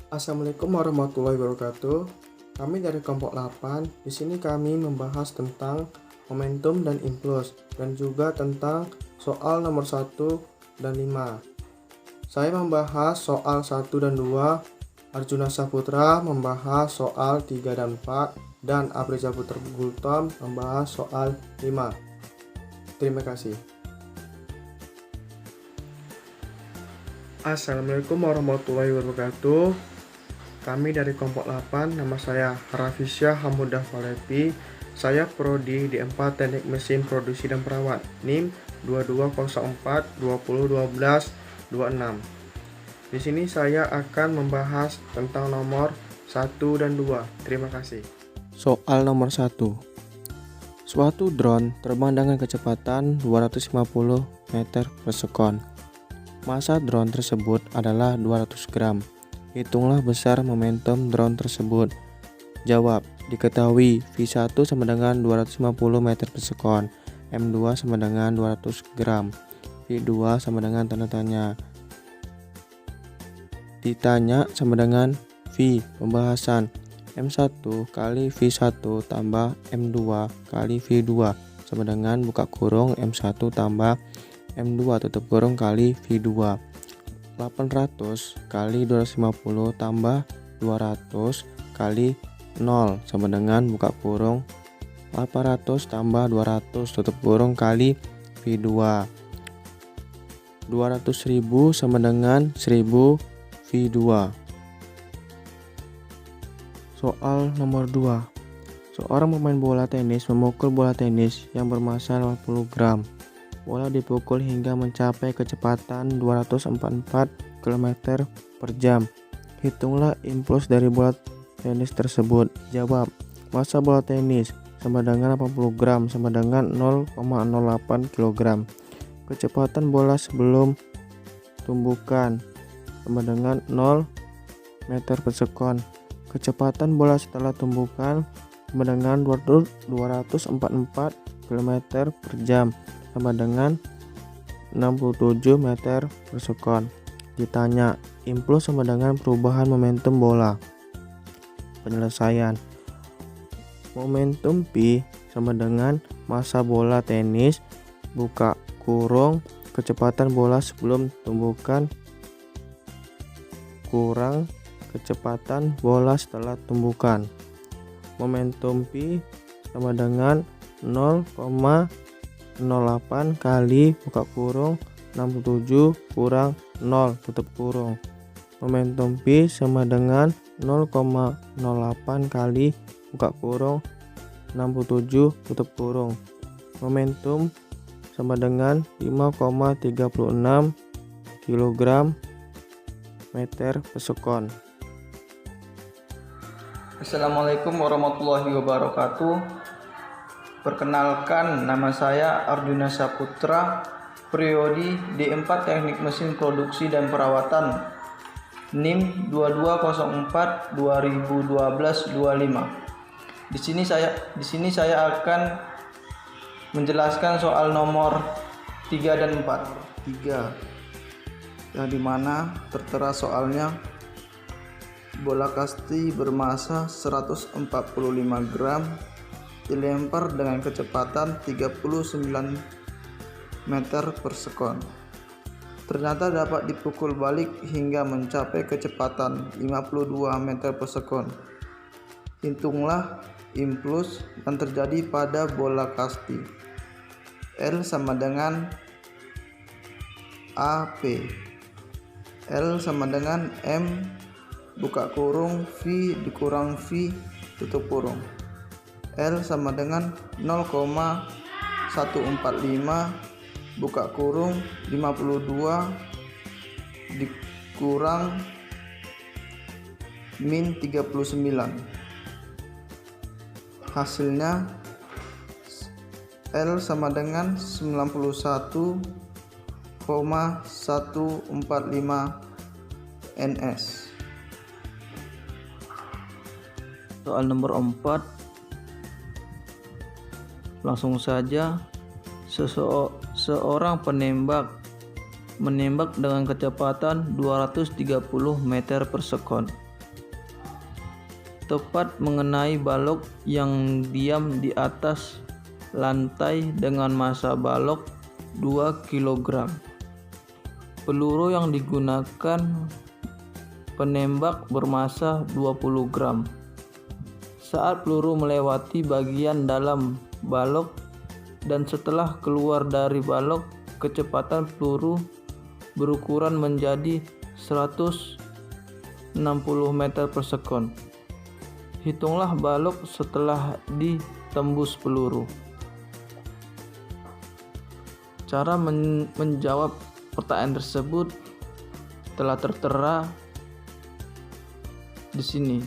Assalamualaikum warahmatullahi wabarakatuh. Kami dari kelompok 8. Di sini kami membahas tentang momentum dan impuls dan juga tentang soal nomor 1 dan 5. Saya membahas soal 1 dan 2, Arjuna Saputra membahas soal 3 dan 4, dan Aprizal Putra Gultom membahas soal 5. Terima kasih. Assalamualaikum warahmatullahi wabarakatuh. Kami dari kelompok 8, nama saya Rafisya Hamudah Falepi. Saya prodi D4 Teknik Mesin Produksi dan Perawat, NIM 2204201226. Di sini saya akan membahas tentang nomor 1 dan 2. Terima kasih. Soal nomor 1. Suatu drone terbang dengan kecepatan 250 meter per sekon. Massa drone tersebut adalah 200 gram. Hitunglah besar momentum drone tersebut. Jawab. Diketahui V1 sama dengan 250 meter per sekon, M2 sama dengan 200 gram, V2 sama dengan tanda tanya. Ditanya sama dengan V. Pembahasan. M1 kali V1 tambah M2 kali V2 sama dengan buka kurung M1 tambah M2 tutup kurung kali V2. 800 kali 250 tambah 200 kali 0 sama dengan buka kurung 800 tambah 200 tutup kurung kali V2. 200.000 sama dengan 1000 V2. Soal nomor 2. Seorang pemain bola tenis memukul bola tenis yang bermassa 80 gram. Bola dipukul hingga mencapai kecepatan 244 km per jam. Hitunglah impuls dari bola tenis tersebut. Jawab. Massa bola tenis sama dengan 80 gram sama dengan 0,08 kg. Kecepatan bola sebelum tumbukan sama dengan 0 meter per sekon. Kecepatan bola setelah tumbukan sama dengan 244 km per jam sama dengan 67 meter per sekon. Ditanya, impuls sama dengan perubahan momentum bola. Penyelesaian. Momentum P sama dengan massa bola tenis buka kurung kecepatan bola sebelum tumbukan kurang kecepatan bola setelah tumbukan. Momentum P sama dengan 0,08 kali buka kurung 67 kurang 0 tutup kurung. Momentum P sama dengan 0,08 kali buka kurung 67 tutup kurung. Momentum sama dengan 5,36 kg meter per sekon. Assalamualaikum warahmatullahi wabarakatuh. Perkenalkan, nama saya Arjuna Saputra, prodi D4 Teknik Mesin Produksi dan Perawatan, NIM 2204201225. Di sini saya akan menjelaskan soal nomor 3 dan 4. 3, yang dimana tertera soalnya bola kasti bermassa 145 gram dilempar dengan kecepatan 39 meter per sekon. Ternyata dapat dipukul balik hingga mencapai kecepatan 52 meter per sekon. Hitunglah impuls yang terjadi pada bola kasti. L sama dengan AP. L sama dengan M buka kurung V dikurang V tutup kurung. L sama dengan 0,145 buka kurung 52 dikurang min 39. Hasilnya L sama dengan 91,145 ns. Soal nomor 4. Langsung saja, seorang penembak menembak dengan kecepatan 230 meter per sekon. tepat mengenai balok yang diam di atas lantai dengan massa balok 2 kg. Peluru yang digunakan penembak bermassa 20 gram. Saat peluru melewati bagian dalam balok dan setelah keluar dari balok, kecepatan peluru berukuran menjadi 160 meter per sekon. Hitunglah balok setelah ditembus peluru. Cara menjawab pertanyaan tersebut telah tertera di sini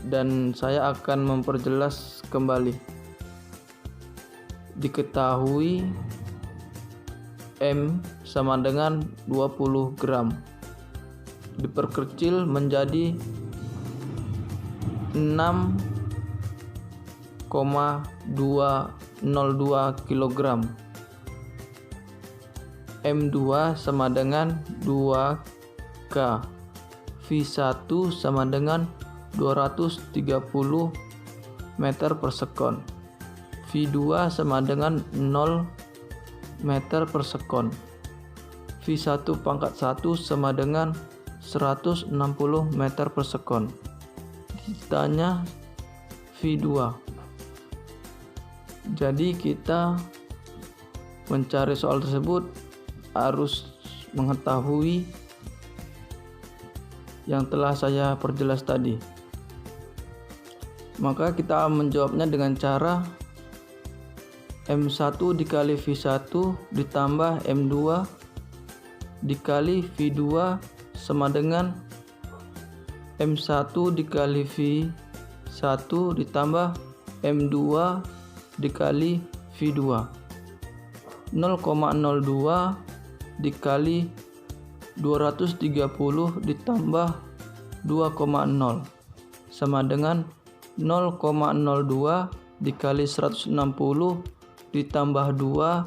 dan saya akan memperjelas kembali. Diketahui M sama dengan 20 gram. Diperkecil menjadi 6,202 kg. M2 sama dengan 2K. V1 sama dengan 230 meter per sekon. V2 sama dengan 0 meter per sekon. V1 pangkat 1 sama dengan 160 meter per sekon. Ditanya V2. Jadi kita mencari soal tersebut harus mengetahui yang telah saya perjelas tadi. Maka kita menjawabnya dengan cara M1 dikali V1 ditambah M2 dikali V2 sama dengan M1 dikali V1 ditambah M2 dikali V2. 0,02 dikali 230 ditambah 2,0 sama dengan 0,02 dikali 160 ditambah 2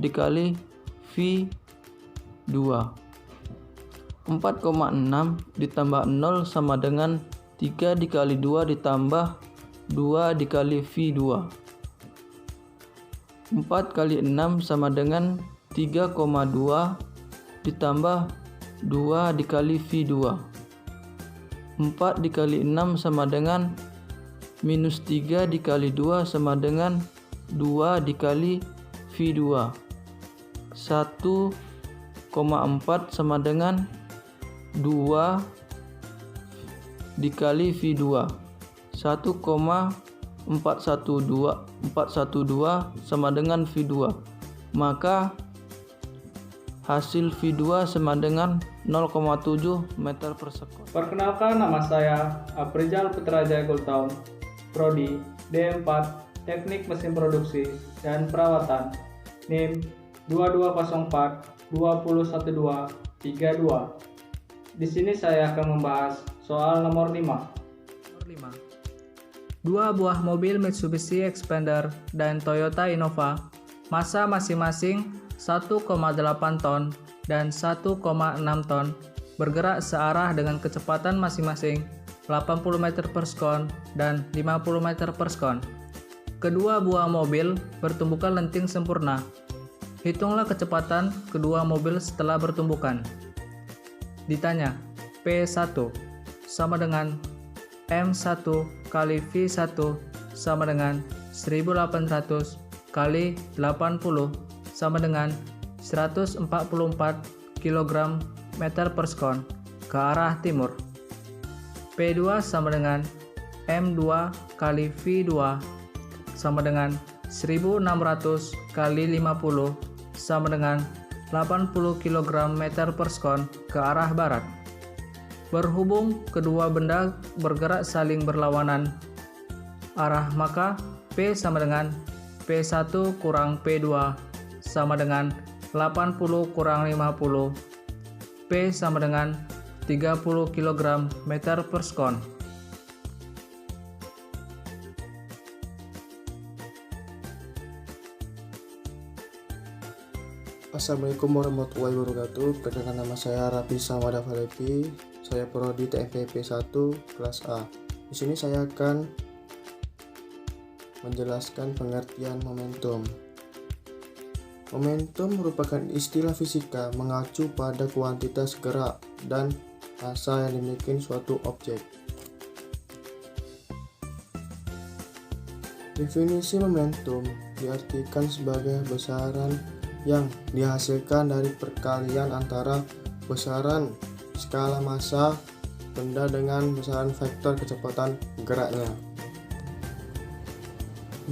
dikali V2. 4,6 ditambah 0 sama dengan 3 dikali 2 ditambah 2 dikali V2. 4 kali 6 sama dengan 3,2 ditambah 2 dikali V2. 4 dikali 6 sama dengan minus 3 dikali 2 sama dengan 2 dikali V2. 1,4 sama dengan 2 dikali V2. 1,412 sama dengan V2. Maka hasil V2 sama dengan 0,7 meter per sekon. Perkenalkan, nama saya Aprijal Putrajaya Gultaum, Prodi D4 Teknik Mesin Produksi dan Perawatan, NIM 2204 2012 32. Di sini saya akan membahas soal nomor 5. Dua buah mobil Mitsubishi Xpander dan Toyota Innova, massa masing-masing 1,8 ton dan 1,6 ton, bergerak searah dengan kecepatan masing-masing 80 meter per sekon dan 50 meter per sekon. Kedua buah mobil bertumbukan lenting sempurna. Hitunglah kecepatan kedua mobil setelah bertumbukan. Ditanya, P1 sama dengan M1 kali V1 sama dengan 1800 kali 80 sama dengan 144 kg meter per sekon ke arah timur. P2 sama dengan M2 kali V2 sama dengan 1600 kali 50 sama dengan 80 kg meter per sekon ke arah barat. Berhubung kedua benda bergerak saling berlawanan arah, maka P sama dengan P1 kurang P2 sama dengan 80 kurang 50. P sama dengan 30 kg meter per sekon. Assalamualaikum warahmatullahi wabarakatuh. Perkenalkan, nama saya Rabi Samada Falepi. Saya prodi TMPP 1 kelas A. Di sini saya akan menjelaskan pengertian momentum. Momentum merupakan istilah fisika mengacu pada kuantitas gerak dan massa yang dimiliki suatu objek. Definisi momentum diartikan sebagai besaran yang dihasilkan dari perkalian antara besaran skala massa benda dengan besaran vektor kecepatan geraknya.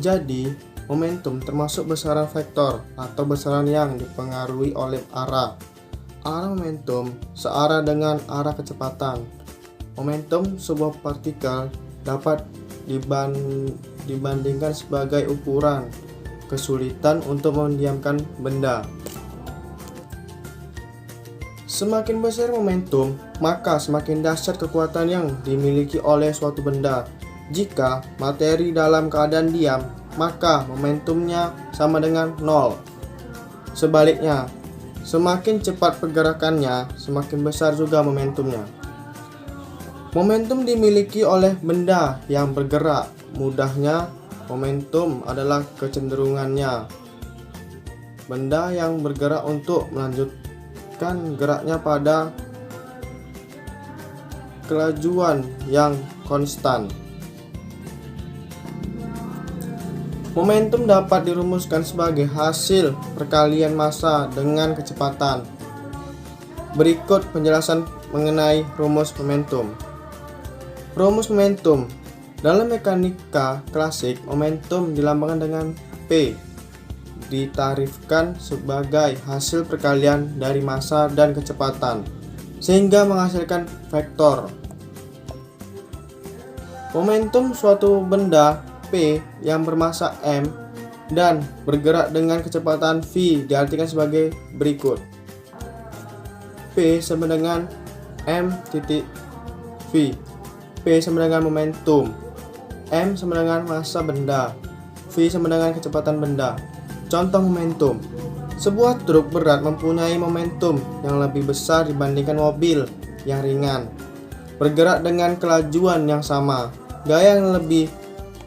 Jadi, momentum termasuk besaran vektor atau besaran yang dipengaruhi oleh arah. Arah momentum searah dengan arah kecepatan. Momentum sebuah partikel dapat dibandingkan sebagai ukuran kesulitan untuk mendiamkan benda. Semakin besar momentum, maka semakin dahsyat kekuatan yang dimiliki oleh suatu benda. Jika materi dalam keadaan diam, maka momentumnya sama dengan 0. Sebaliknya, semakin cepat pergerakannya, semakin besar juga momentumnya. Momentum dimiliki oleh benda yang bergerak. Mudahnya, momentum adalah kecenderungannya benda yang bergerak untuk melanjutkan geraknya pada kelajuan yang konstan. Momentum dapat dirumuskan sebagai hasil perkalian massa dengan kecepatan. Berikut penjelasan mengenai rumus momentum. Rumus momentum. Dalam mekanika klasik, momentum dilambangkan dengan P. Ditarifkan sebagai hasil perkalian dari massa dan kecepatan, sehingga menghasilkan vektor. Momentum suatu benda P yang bermassa M dan bergerak dengan kecepatan v diartikan sebagai berikut. P sama dengan M titik v. P sama dengan momentum, M sama dengan massa benda, V sama dengan kecepatan benda. Contoh momentum. Sebuah truk berat mempunyai momentum yang lebih besar dibandingkan mobil yang ringan. Bergerak dengan kelajuan yang sama. Gaya yang lebih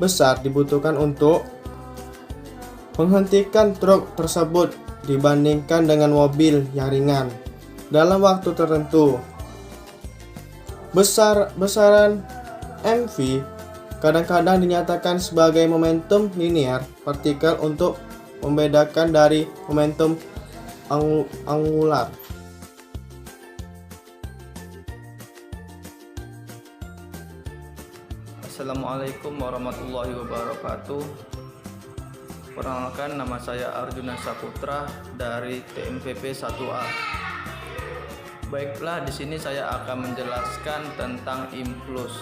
besar dibutuhkan untuk menghentikan truk tersebut dibandingkan dengan mobil yang ringan dalam waktu tertentu. Besaran mv kadang-kadang dinyatakan sebagai momentum linear partikel untuk membedakan dari momentum angular. Assalamualaikum warahmatullahi wabarakatuh. Perkenalkan, nama saya Arjuna Saputra dari TMPP 1A. Baiklah, di sini saya akan menjelaskan tentang impuls.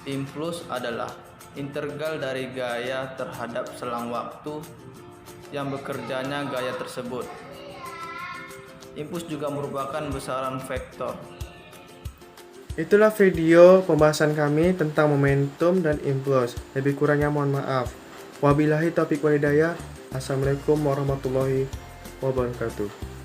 Impuls adalah integral dari gaya terhadap selang waktu yang bekerjanya gaya tersebut. Impuls juga merupakan besaran vektor. Itulah video pembahasan kami tentang momentum dan impuls. Lebih kurangnya mohon maaf. Wabillahi taufiq wal hidayah. Assalamualaikum warahmatullahi wabarakatuh.